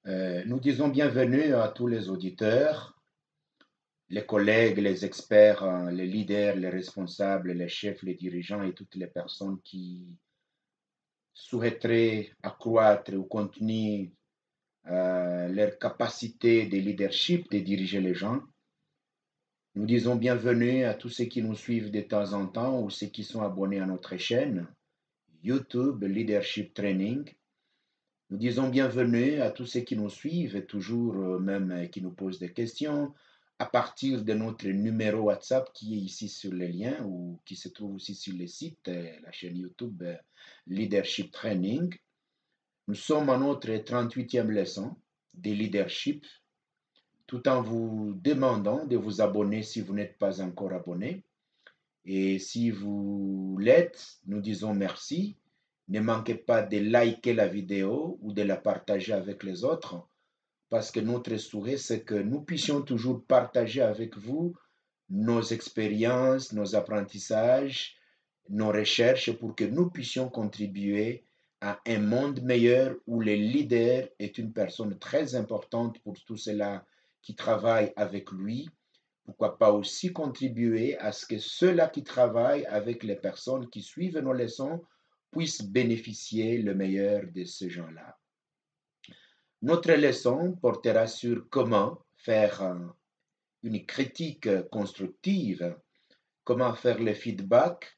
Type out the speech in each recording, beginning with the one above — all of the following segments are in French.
Nous disons bienvenue à tous les auditeurs, les collègues, les experts, les leaders, les responsables, les chefs, les dirigeants et toutes les personnes qui souhaiteraient accroître ou continuer leur capacité de leadership, de diriger les gens. Nous disons bienvenue à tous ceux qui nous suivent de temps en temps ou ceux qui sont abonnés à notre chaîne YouTube Leadership Training. Nous disons bienvenue à tous ceux qui nous suivent et toujours même qui nous posent des questions à partir de notre numéro WhatsApp qui est ici sur le lien ou qui se trouve aussi sur le site, la chaîne YouTube Leadership Training. Nous sommes à notre 38e leçon de leadership, tout en vous demandant de vous abonner si vous n'êtes pas encore abonné. Et si vous l'êtes, nous disons merci. Ne manquez pas de liker la vidéo ou de la partager avec les autres, parce que notre souhait, c'est que nous puissions toujours partager avec vous nos expériences, nos apprentissages, nos recherches, pour que nous puissions contribuer à un monde meilleur où le leader est une personne très importante pour tous ceux-là qui travaillent avec lui. Pourquoi pas aussi contribuer à ce que ceux-là qui travaillent avec les personnes qui suivent nos leçons puissent bénéficier le meilleur de ces gens-là. Notre leçon portera sur comment faire une critique constructive, comment faire le feedback.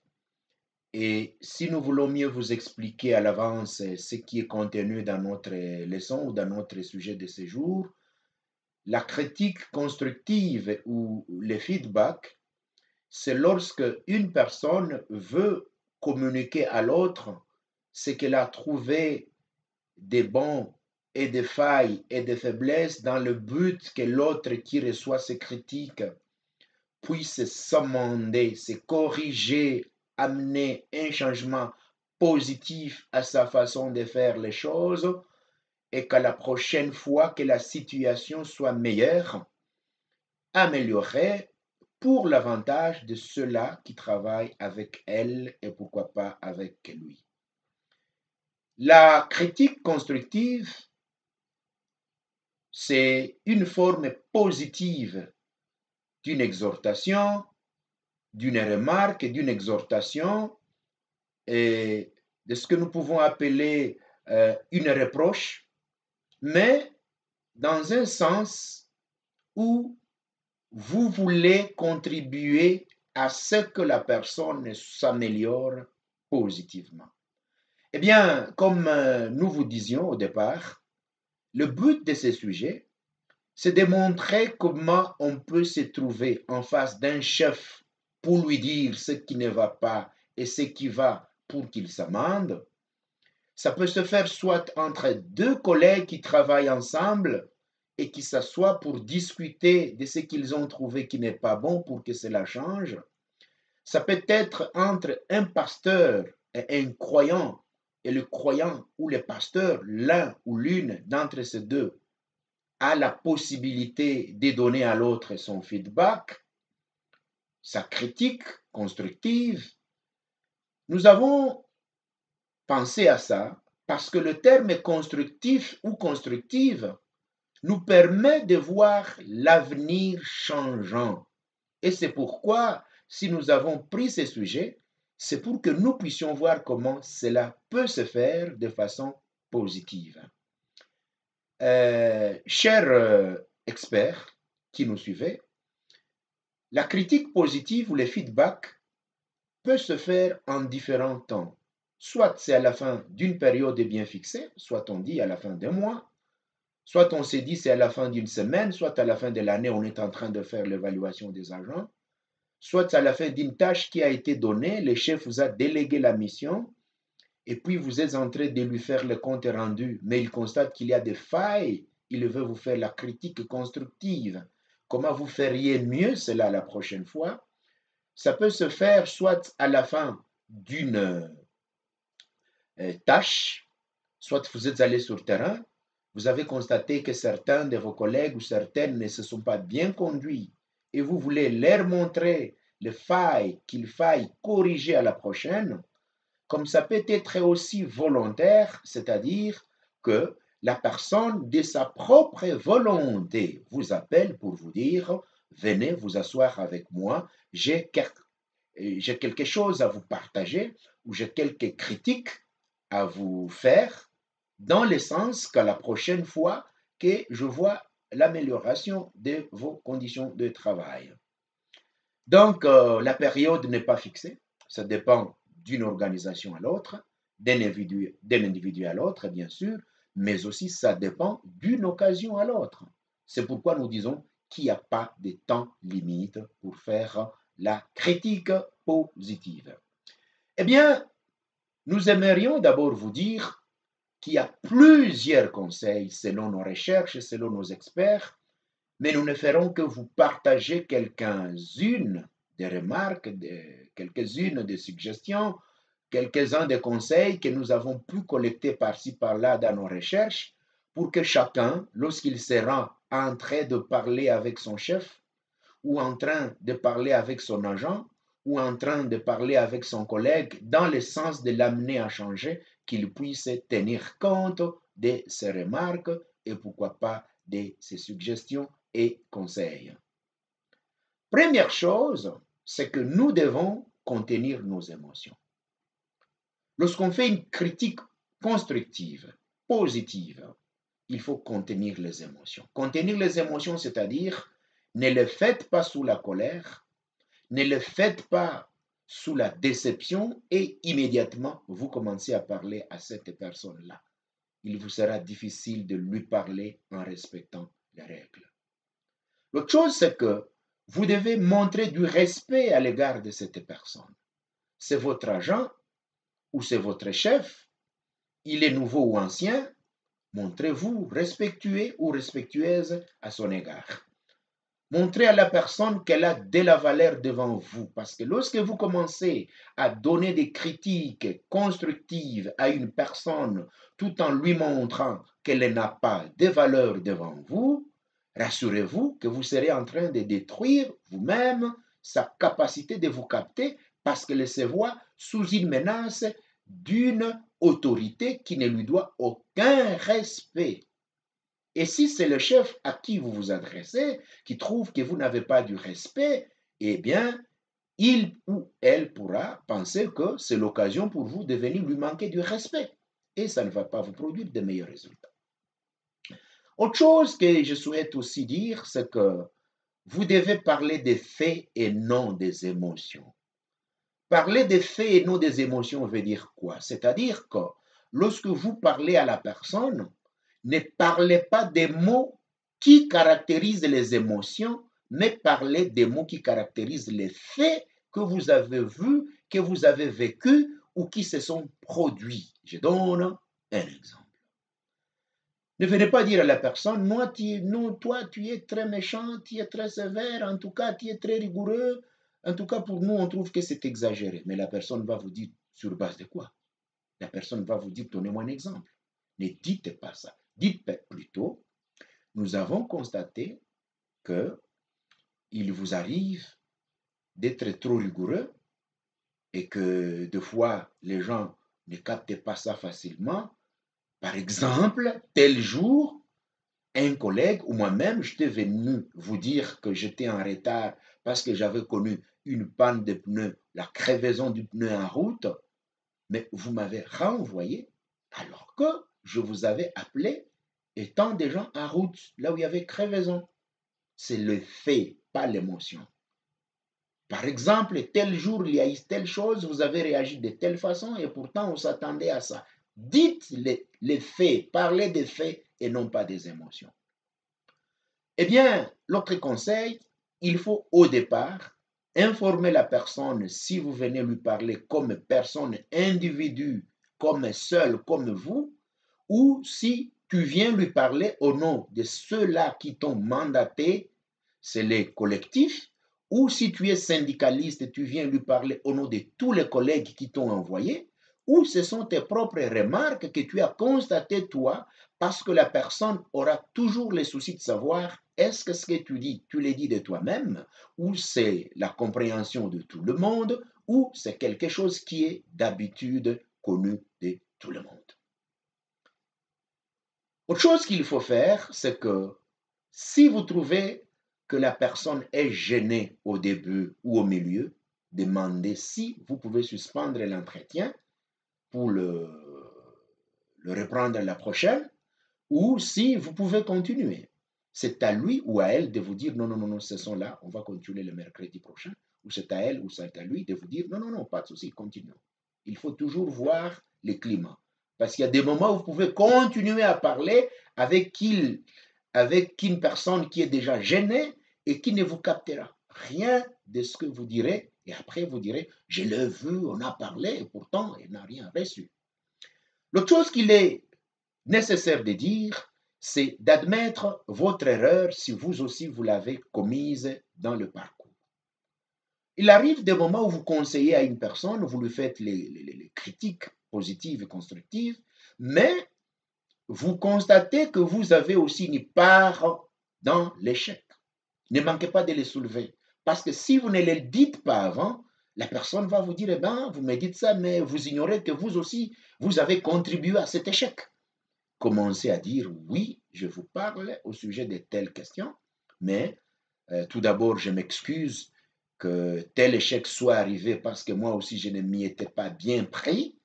Et si nous voulons mieux vous expliquer à l'avance ce qui est contenu dans notre leçon ou dans notre sujet de ce jour, la critique constructive ou le feedback, c'est lorsque une personne veut communiquer à l'autre ce qu'elle a trouvé des bons et des failles et des faiblesses dans le but que l'autre qui reçoit ces critiques puisse s'amender, se corriger, amener un changement positif à sa façon de faire les choses et qu'à la prochaine fois que la situation soit meilleure, améliorer pour l'avantage de ceux-là qui travaillent avec elle et pourquoi pas avec lui. La critique constructive, c'est une forme positive d'une exhortation, d'une remarque, d'une exhortation et de ce que nous pouvons appeler une reproche, mais dans un sens où vous voulez contribuer à ce que la personne s'améliore positivement. Eh bien, comme nous vous disions au départ, le but de ce sujet, c'est de montrer comment on peut se trouver en face d'un chef pour lui dire ce qui ne va pas et ce qui va pour qu'il s'amende. Ça peut se faire soit entre deux collègues qui travaillent ensemble et qui s'assoient pour discuter de ce qu'ils ont trouvé qui n'est pas bon pour que cela change. Ça peut être entre un pasteur et un croyant, et le croyant ou le pasteur, l'un ou l'une d'entre ces deux, a la possibilité de donner à l'autre son feedback, sa critique constructive. Nous avons pensé à ça parce que le terme constructif ou constructive nous permet de voir l'avenir changeant. Et c'est pourquoi, si nous avons pris ce sujet, c'est pour que nous puissions voir comment cela peut se faire de façon positive. Chers experts qui nous suivez, la critique positive ou le feedback peut se faire en différents temps. Soit c'est à la fin d'une période bien fixée, soit on dit à la fin d'un mois, soit on s'est dit c'est à la fin d'une semaine, soit à la fin de l'année on est en train de faire l'évaluation des agents, soit à la fin d'une tâche qui a été donnée, le chef vous a délégué la mission et puis vous êtes en train de lui faire le compte rendu, mais il constate qu'il y a des failles, il veut vous faire la critique constructive. Comment vous feriez mieux cela la prochaine fois? Ça peut se faire soit à la fin d'une tâche, soit vous êtes allé sur le terrain, vous avez constaté que certains de vos collègues ou certaines ne se sont pas bien conduits et vous voulez leur montrer les failles qu'il faille corriger à la prochaine, comme ça peut être aussi volontaire, c'est-à-dire que la personne de sa propre volonté vous appelle pour vous dire, venez vous asseoir avec moi, j'ai quelque chose à vous partager ou j'ai quelques critiques à vous faire dans le sens que la prochaine fois que je vois l'amélioration de vos conditions de travail. Donc, la période n'est pas fixée, ça dépend d'une organisation à l'autre, d'un individu à l'autre, bien sûr, mais aussi ça dépend d'une occasion à l'autre. C'est pourquoi nous disons qu'il n'y a pas de temps limite pour faire la critique positive. Eh bien, nous aimerions d'abord vous dire qu'il y a plusieurs conseils selon nos recherches, selon nos experts, mais nous ne ferons que vous partager quelques-unes des remarques, quelques-unes des suggestions, quelques-uns des conseils que nous avons pu collecter par-ci par-là dans nos recherches pour que chacun, lorsqu'il sera en train de parler avec son chef ou en train de parler avec son agent ou en train de parler avec son collègue dans le sens de l'amener à changer, qu'il puisse tenir compte de ses remarques et pourquoi pas de ses suggestions et conseils. Première chose, c'est que nous devons contenir nos émotions. Lorsqu'on fait une critique constructive, positive, il faut contenir les émotions. Contenir les émotions, c'est-à-dire ne les faites pas sous la colère, ne les faites pas sous la déception et immédiatement vous commencez à parler à cette personne-là. Il vous sera difficile de lui parler en respectant les règles. L'autre chose, c'est que vous devez montrer du respect à l'égard de cette personne. C'est votre agent ou c'est votre chef, il est nouveau ou ancien, montrez-vous respectueux ou respectueuse à son égard. Montrez à la personne qu'elle a de la valeur devant vous, parce que lorsque vous commencez à donner des critiques constructives à une personne tout en lui montrant qu'elle n'a pas de valeur devant vous, rassurez-vous que vous serez en train de détruire vous-même sa capacité de vous capter parce qu'elle se voit sous une menace d'une autorité qui ne lui doit aucun respect. Et si c'est le chef à qui vous vous adressez qui trouve que vous n'avez pas du respect, eh bien, il ou elle pourra penser que c'est l'occasion pour vous de venir lui manquer du respect. Et ça ne va pas vous produire de meilleurs résultats. Autre chose que je souhaite aussi dire, c'est que vous devez parler des faits et non des émotions. Parler des faits et non des émotions veut dire quoi? C'est-à-dire que lorsque vous parlez à la personne, ne parlez pas des mots qui caractérisent les émotions, mais parlez des mots qui caractérisent les faits que vous avez vus, que vous avez vécus ou qui se sont produits. Je donne un exemple. Ne venez pas dire à la personne, non, toi, tu es très méchant, tu es très sévère, en tout cas, tu es très rigoureux. En tout cas, pour nous, on trouve que c'est exagéré. Mais la personne va vous dire, sur base de quoi? La personne va vous dire, donnez-moi un exemple. Ne dites pas ça. Dites plutôt, nous avons constaté qu'il vous arrive d'être trop rigoureux et que des fois, les gens ne captent pas ça facilement. Par exemple, tel jour, un collègue ou moi-même, j'étais venu vous dire que j'étais en retard parce que j'avais connu une panne de pneus, la crevaison du pneu en route, mais vous m'avez renvoyé alors que je vous avais appelé étant déjà en route, là où il y avait crevaison. C'est le fait, pas l'émotion. Par exemple, tel jour, il y a eu telle chose, vous avez réagi de telle façon et pourtant on s'attendait à ça. Dites les faits, parlez des faits et non pas des émotions. Eh bien, l'autre conseil, il faut au départ informer la personne si vous venez lui parler comme personne, individu, comme seul, comme vous, ou si tu viens lui parler au nom de ceux-là qui t'ont mandaté, c'est les collectifs, ou si tu es syndicaliste, tu viens lui parler au nom de tous les collègues qui t'ont envoyé, ou ce sont tes propres remarques que tu as constatées toi, parce que la personne aura toujours le souci de savoir est-ce que ce que tu dis, tu l'as dit de toi-même, ou c'est la compréhension de tout le monde, ou c'est quelque chose qui est d'habitude connu de tout le monde. Autre chose qu'il faut faire, c'est que si vous trouvez que la personne est gênée au début ou au milieu, demandez si vous pouvez suspendre l'entretien pour le reprendre la prochaine ou si vous pouvez continuer. C'est à lui ou à elle de vous dire non, non, non, non, ce sont là, on va continuer le mercredi prochain, ou c'est à elle ou c'est à lui de vous dire non, non, non, pas de souci, continuons. Il faut toujours voir le climat. Parce qu'il y a des moments où vous pouvez continuer à parler avec, une personne qui est déjà gênée et qui ne vous captera rien de ce que vous direz. Et après, vous direz, je l'ai vu, on a parlé, et pourtant, il n'a rien reçu. L'autre chose qu'il est nécessaire de dire, c'est d'admettre votre erreur si vous aussi vous l'avez commise dans le parcours. Il arrive des moments où vous conseillez à une personne, vous lui faites les critiques positives et constructives, mais vous constatez que vous avez aussi une part dans l'échec. Ne manquez pas de les soulever. Parce que si vous ne les dites pas avant, la personne va vous dire, eh bien, vous me dites ça, mais vous ignorez que vous aussi, vous avez contribué à cet échec. Commencez à dire, oui, je vous parle au sujet de telles questions, mais tout d'abord, je m'excuse que tel échec soit arrivé parce que moi aussi, je ne m'y étais pas bien pris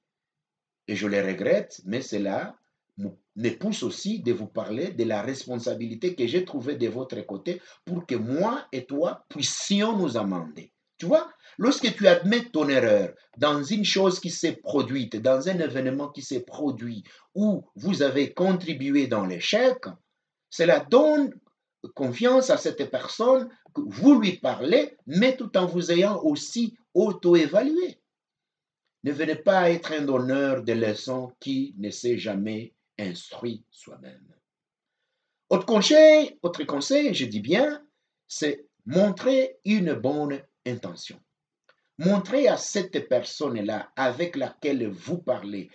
et je le regrette, mais cela me pousse aussi de vous parler de la responsabilité que j'ai trouvée de votre côté pour que moi et toi puissions nous amender. Tu vois, lorsque tu admets ton erreur dans une chose qui s'est produite, dans un événement qui s'est produit, où vous avez contribué dans l'échec, cela donne confiance à cette personne que vous lui parlez, mais tout en vous ayant aussi auto-évalué. Ne venez pas être un donneur de leçons qui ne s'est jamais instruit soi-même. Autre conseil, je dis bien, c'est montrer une bonne intention. Montrez à cette personne-là avec laquelle vous parlez,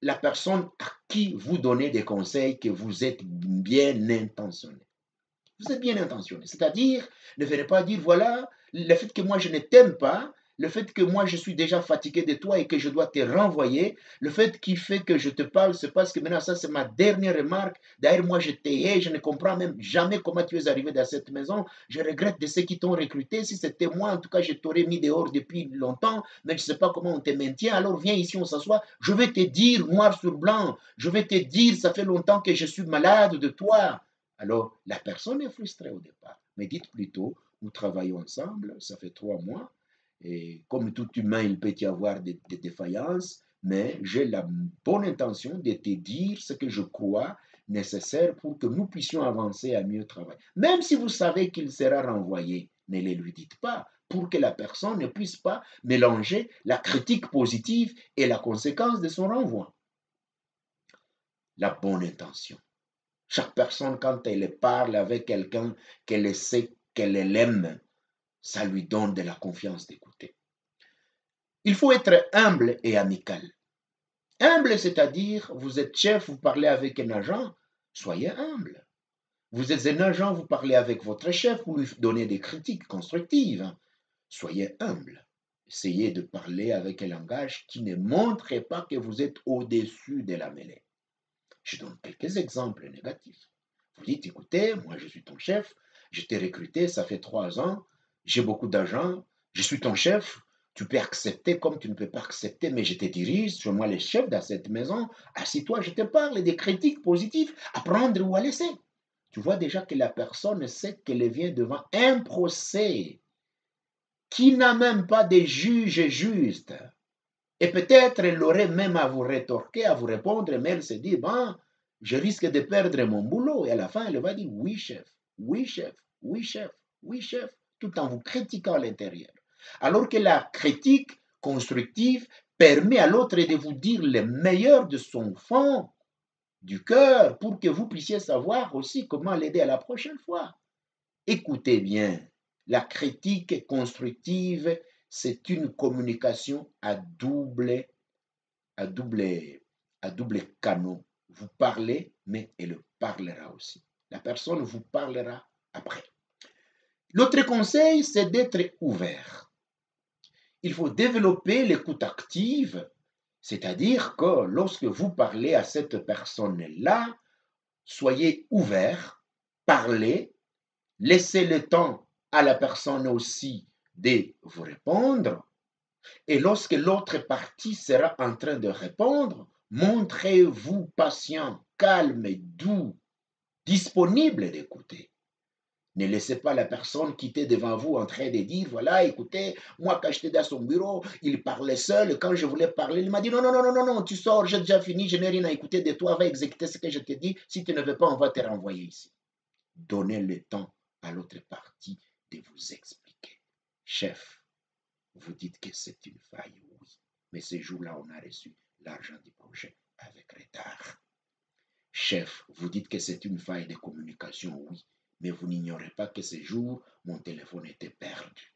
la personne à qui vous donnez des conseils, que vous êtes bien intentionné. Vous êtes bien intentionné. C'est-à-dire, ne venez pas dire, voilà, le fait que moi je ne t'aime pas, le fait que moi je suis déjà fatigué de toi et que je dois te renvoyer, le fait qui fait que je te parle, c'est parce que maintenant ça c'est ma dernière remarque. D'ailleurs, moi je t'ai, je ne comprends même jamais comment tu es arrivé dans cette maison. Je regrette de ceux qui t'ont recruté. Si c'était moi, en tout cas, je t'aurais mis dehors depuis longtemps, mais je ne sais pas comment on te maintient. Alors viens ici, on s'assoit. Je vais te dire noir sur blanc. Je vais te dire, ça fait longtemps que je suis malade de toi. Alors, la personne est frustrée au départ. Mais dites plutôt, nous travaillons ensemble, ça fait 3 mois, et comme tout humain, il peut y avoir des défaillances, mais j'ai la bonne intention de te dire ce que je crois nécessaire pour que nous puissions avancer à mieux travailler. Même si vous savez qu'il sera renvoyé, ne le lui dites pas pour que la personne ne puisse pas mélanger la critique positive et la conséquence de son renvoi. La bonne intention. Chaque personne, quand elle parle avec quelqu'un qu'elle sait qu'elle aime, ça lui donne de la confiance d'écouter. Il faut être humble et amical. Humble, c'est-à-dire, vous êtes chef, vous parlez avec un agent, soyez humble. Vous êtes un agent, vous parlez avec votre chef, vous lui donnez des critiques constructives. Soyez humble. Essayez de parler avec un langage qui ne montre pas que vous êtes au-dessus de la mêlée. Je donne quelques exemples négatifs. Vous dites, écoutez, moi je suis ton chef, je t'ai recruté, ça fait 3 ans, j'ai beaucoup d'argent, je suis ton chef, tu peux accepter comme tu ne peux pas accepter, mais je te dirige, c'est moi le chef dans cette maison, assis-toi, je te parle des critiques positives, à prendre ou à laisser. Tu vois déjà que la personne sait qu'elle vient devant un procès qui n'a même pas de juge juste. Et peut-être elle aurait même à vous rétorquer, à vous répondre, mais elle se dit, bon, je risque de perdre mon boulot. Et à la fin, elle va dire, oui, chef, oui, chef, oui, chef, oui, chef, tout en vous critiquant à l'intérieur. Alors que la critique constructive permet à l'autre de vous dire le meilleur de son fond, du cœur, pour que vous puissiez savoir aussi comment l'aider à la prochaine fois. Écoutez bien, la critique constructive, c'est une communication à double, à double canot. Vous parlez, mais elle parlera aussi. La personne vous parlera après. L'autre conseil, c'est d'être ouvert. Il faut développer l'écoute active, c'est-à-dire que lorsque vous parlez à cette personne-là, soyez ouverts, parlez, laissez le temps à la personne aussi de vous répondre. Et lorsque l'autre partie sera en train de répondre, montrez-vous patient, calme, doux, disponible d'écouter. Ne laissez pas la personne quitter devant vous en train de dire, voilà, écoutez, moi quand j'étais dans son bureau, il parlait seul, quand je voulais parler, il m'a dit, non, non, non, non, non, non, tu sors, j'ai déjà fini, je n'ai rien à écouter de toi, va exécuter ce que je te dis, si tu ne veux pas, on va te renvoyer ici. Donnez le temps à l'autre partie de vous expliquer. Chef, vous dites que c'est une faille, oui, mais ce jour-là, on a reçu l'argent du projet avec retard. Chef, vous dites que c'est une faille de communication, oui, mais vous n'ignorez pas que ce jour, mon téléphone était perdu.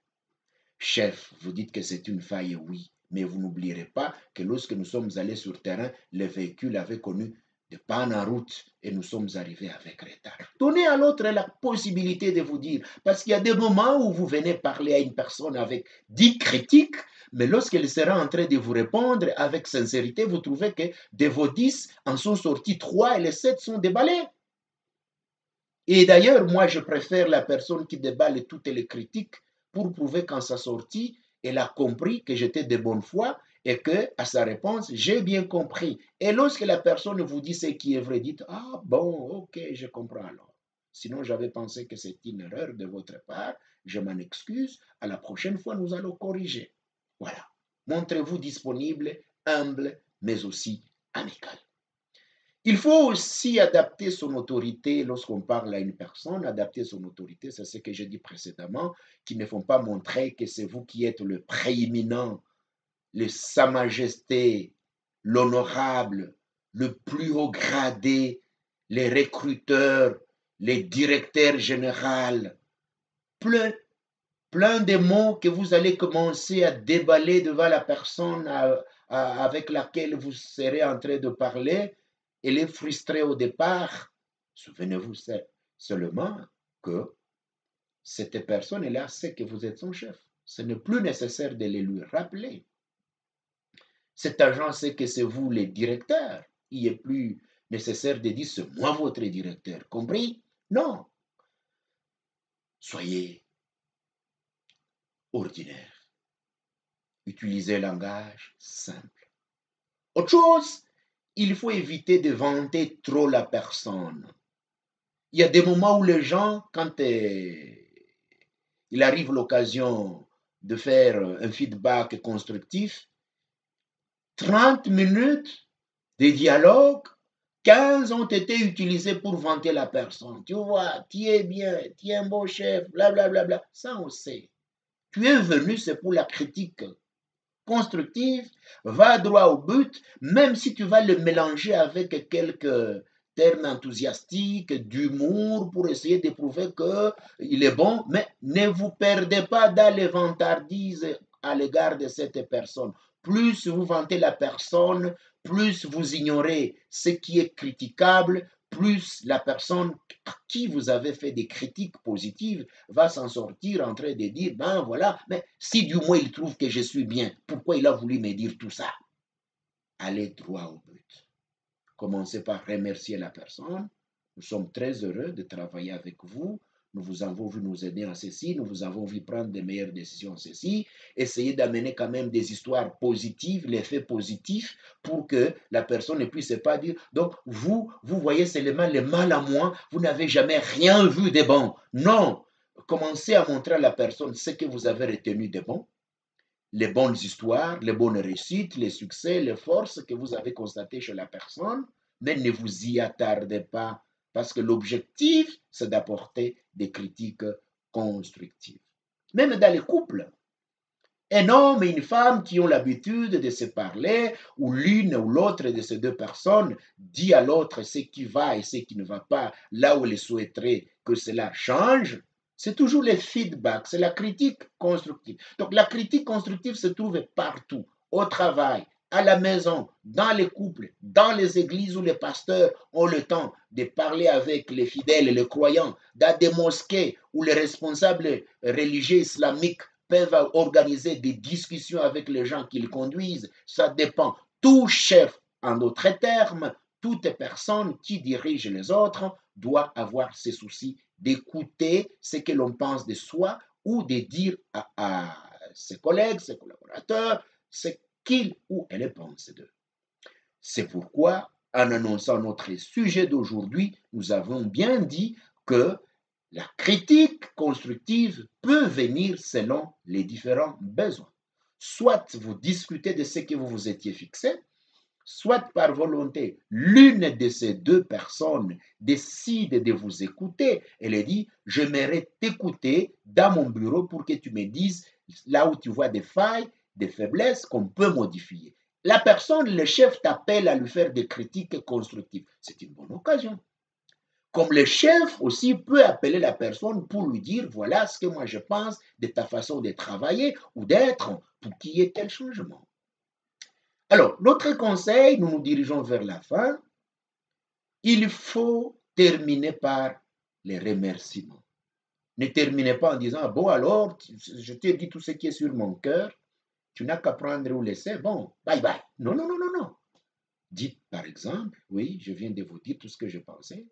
Chef, vous dites que c'est une faille, oui, mais vous n'oublierez pas que lorsque nous sommes allés sur le terrain, le véhicule avait connu des pannes en route et nous sommes arrivés avec retard. Donnez à l'autre la possibilité de vous dire, parce qu'il y a des moments où vous venez parler à une personne avec 10 critiques, mais lorsqu'elle sera en train de vous répondre avec sincérité, vous trouvez que de vos 10 en sont sortis 3 et les 7 sont déballés. Et d'ailleurs, moi, je préfère la personne qui déballe toutes les critiques pour prouver qu'en sa sortie, elle a compris que j'étais de bonne foi et que, à sa réponse, j'ai bien compris. Et lorsque la personne vous dit ce qui est vrai, dites, ah bon, ok, je comprends alors. Sinon, j'avais pensé que c'est une erreur de votre part. Je m'en excuse. À la prochaine fois, nous allons corriger. Voilà. Montrez-vous disponible, humble, mais aussi amical. Il faut aussi adapter son autorité lorsqu'on parle à une personne. Adapter son autorité, c'est ce que j'ai dit précédemment, qui ne font pas montrer que c'est vous qui êtes le prééminent, le Sa Majesté, l'honorable, le plus haut gradé, les recruteurs, les directeurs généraux. Plein, plein de mots que vous allez commencer à déballer devant la personne avec laquelle vous serez en train de parler. Elle est frustrée au départ. Souvenez-vous seulement que cette personne-là sait que vous êtes son chef. Ce n'est plus nécessaire de le lui rappeler. Cet agent sait que c'est vous le directeur. Il n'est plus nécessaire de dire c'est moi votre directeur. Compris? Non. Soyez ordinaire. Utilisez un langage simple. Autre chose, il faut éviter de vanter trop la personne. Il y a des moments où les gens, quand il arrive l'occasion de faire un feedback constructif, 30 minutes de dialogue, 15 ont été utilisés pour vanter la personne. Tu vois, tu es bien, tu es un beau chef, blablabla. Bla, bla, bla. Ça, on sait. Tu es venu, c'est pour la critique constructive, va droit au but, même si tu vas le mélanger avec quelques termes enthousiastiques, d'humour, pour essayer de prouver qu'il est bon, mais ne vous perdez pas dans les vantardises à l'égard de cette personne. Plus vous vantez la personne, plus vous ignorez ce qui est critiquable, plus la personne à qui vous avez fait des critiques positives va s'en sortir en train de dire, ben voilà, mais si du moins il trouve que je suis bien, pourquoi il a voulu me dire tout ça? Allez droit au but. Commencez par remercier la personne. Nous sommes très heureux de travailler avec vous. Nous vous avons vu nous aider en ceci, nous vous avons vu prendre des meilleures décisions en ceci. Essayez d'amener quand même des histoires positives, l'effet positif, pour que la personne ne puisse pas dire, donc vous voyez seulement le mal à moi, vous n'avez jamais rien vu de bon. Non, commencez à montrer à la personne ce que vous avez retenu de bon, les bonnes histoires, les bonnes réussites, les succès, les forces que vous avez constatées chez la personne, mais ne vous y attardez pas parce que l'objectif, c'est d'apporter des critiques constructives. Même dans les couples, un homme et une femme qui ont l'habitude de se parler, ou l'une ou l'autre de ces deux personnes dit à l'autre ce qui va et ce qui ne va pas, là où elle souhaiterait que cela change, c'est toujours le feedback, c'est la critique constructive. Donc la critique constructive se trouve partout, au travail, à la maison, dans les couples, dans les églises où les pasteurs ont le temps de parler avec les fidèles et les croyants, dans des mosquées où les responsables religieux islamiques peuvent organiser des discussions avec les gens qu'ils conduisent. Ça dépend. Tout chef, en d'autres termes, toute personne qui dirige les autres doit avoir ce souci d'écouter ce que l'on pense de soi ou de dire à ses collègues, ses collaborateurs, ce qu'il ou elle pense d'eux. C'est pourquoi, en annonçant notre sujet d'aujourd'hui, nous avons bien dit que la critique constructive peut venir selon les différents besoins. Soit vous discutez de ce que vous vous étiez fixé, soit par volonté, l'une de ces deux personnes décide de vous écouter. Elle dit, j'aimerais t'écouter dans mon bureau pour que tu me dises là où tu vois des failles, des faiblesses qu'on peut modifier. La personne, le chef t'appelle à lui faire des critiques constructives. C'est une bonne occasion. Comme le chef aussi peut appeler la personne pour lui dire, voilà ce que moi je pense de ta façon de travailler ou d'être pour qu'il y ait tel changement. Alors, l'autre conseil, nous nous dirigeons vers la fin, il faut terminer par les remerciements. Ne terminez pas en disant, bon alors, je t'ai dit tout ce qui est sur mon cœur, tu n'as qu'à prendre ou laisser, bon, bye bye. Non, non, non, non, non. Dites par exemple, oui, je viens de vous dire tout ce que je pensais,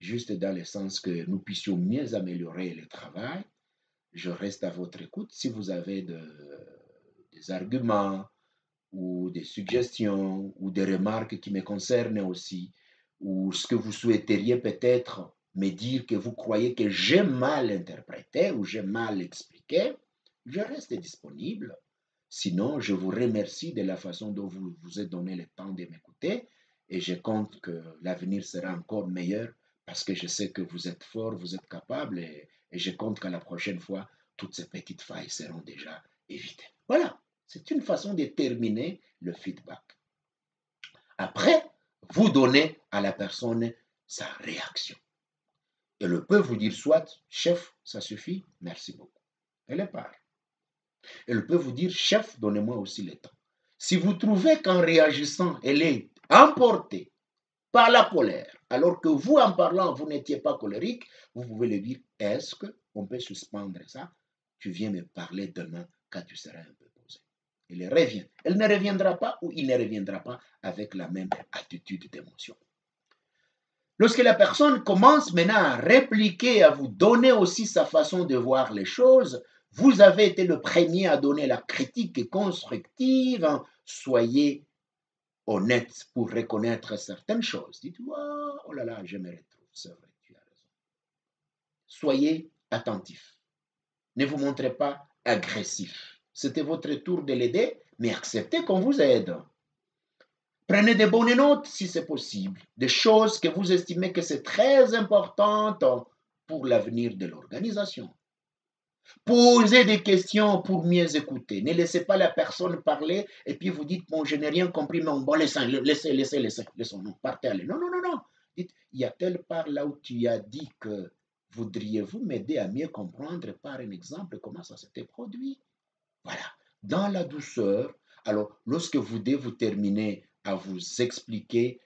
juste dans le sens que nous puissions mieux améliorer le travail. Je reste à votre écoute. Si vous avez des arguments ou des suggestions ou des remarques qui me concernent aussi, ou ce que vous souhaiteriez peut-être me dire que vous croyez que j'ai mal interprété ou j'ai mal expliqué, je reste disponible. Sinon, je vous remercie de la façon dont vous vous êtes donné le temps de m'écouter et je compte que l'avenir sera encore meilleur parce que je sais que vous êtes fort, vous êtes capable et je compte qu'à la prochaine fois, toutes ces petites failles seront déjà évitées. Voilà, c'est une façon de terminer le feedback. Après, vous donnez à la personne sa réaction. Elle peut vous dire soit, chef, ça suffit, merci beaucoup. Elle part. Elle peut vous dire, chef, donnez-moi aussi le temps. Si vous trouvez qu'en réagissant, elle est emportée par la colère, alors que vous, en parlant, vous n'étiez pas colérique, vous pouvez lui dire, est-ce qu'on peut suspendre ça? Tu viens me parler demain quand tu seras un peu posé. Elle revient. Elle ne reviendra pas ou il ne reviendra pas avec la même attitude d'émotion. Lorsque la personne commence maintenant à répliquer, à vous donner aussi sa façon de voir les choses, vous avez été le premier à donner la critique constructive. Soyez honnête pour reconnaître certaines choses. Dites, oh là là, je me retrouve, c'est vrai, tu as raison. Soyez attentif. Ne vous montrez pas agressif. C'était votre tour de l'aider, mais acceptez qu'on vous aide. Prenez de bonnes notes si c'est possible, des choses que vous estimez que c'est très importante pour l'avenir de l'organisation. Posez des questions pour mieux écouter. Ne laissez pas la personne parler et puis vous dites, bon, je n'ai rien compris, mais bon, laissez, non, partez, allez. Non, non, non, non. Dites, il y a telle part là où tu as dit que voudriez-vous m'aider à mieux comprendre par un exemple comment ça s'était produit? Voilà, dans la douceur. Alors, lorsque vous devez vous terminer à vous expliquer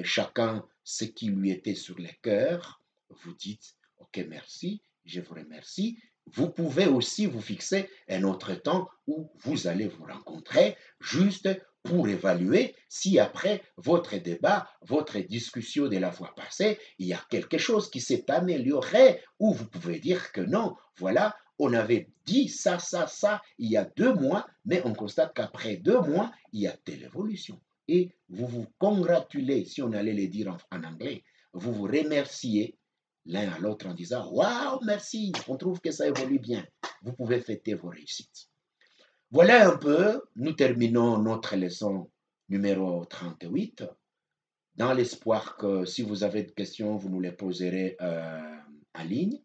chacun ce qui lui était sur le cœur, vous dites, OK, merci, je vous remercie. Vous pouvez aussi vous fixer un autre temps où vous allez vous rencontrer juste pour évaluer si après votre débat, votre discussion de la fois passée, il y a quelque chose qui s'est amélioré ou vous pouvez dire que non, voilà, on avait dit ça, il y a 2 mois, mais on constate qu'après 2 mois, il y a telle évolution. Et vous vous congratulez, si on allait le dire en anglais, vous vous remerciez l'un à l'autre en disant, waouh, merci, on trouve que ça évolue bien. Vous pouvez fêter vos réussites. Voilà un peu, nous terminons notre leçon numéro 38, dans l'espoir que si vous avez des questions, vous nous les poserez en ligne.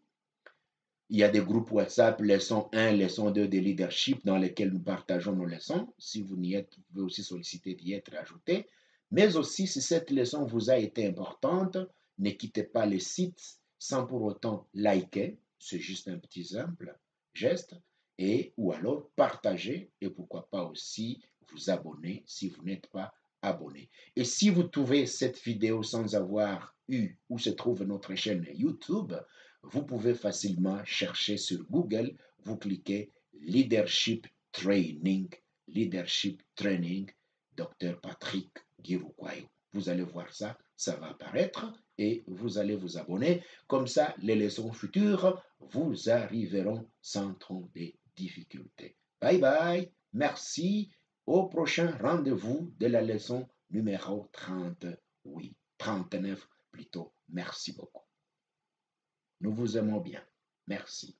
Il y a des groupes WhatsApp, leçon 1, leçon 2 de leadership dans lesquels nous partageons nos leçons. Si vous n'y êtes, vous pouvez aussi solliciter d'y être ajouté. Mais aussi, si cette leçon vous a été importante, ne quittez pas le site sans pour autant liker. C'est juste un petit simple geste. Et ou alors partager et pourquoi pas aussi vous abonner si vous n'êtes pas abonné. Et si vous trouvez cette vidéo sans avoir eu où se trouve notre chaîne YouTube, vous pouvez facilement chercher sur Google, vous cliquez Leadership Training, Dr. Patrick Giroukway. Vous allez voir ça, ça va apparaître et vous allez vous abonner. Comme ça, les leçons futures vous arriveront sans trop de difficultés. Bye bye, merci. Au prochain rendez-vous de la leçon numéro 38, 39 plutôt. Merci beaucoup. Nous vous aimons bien. Merci.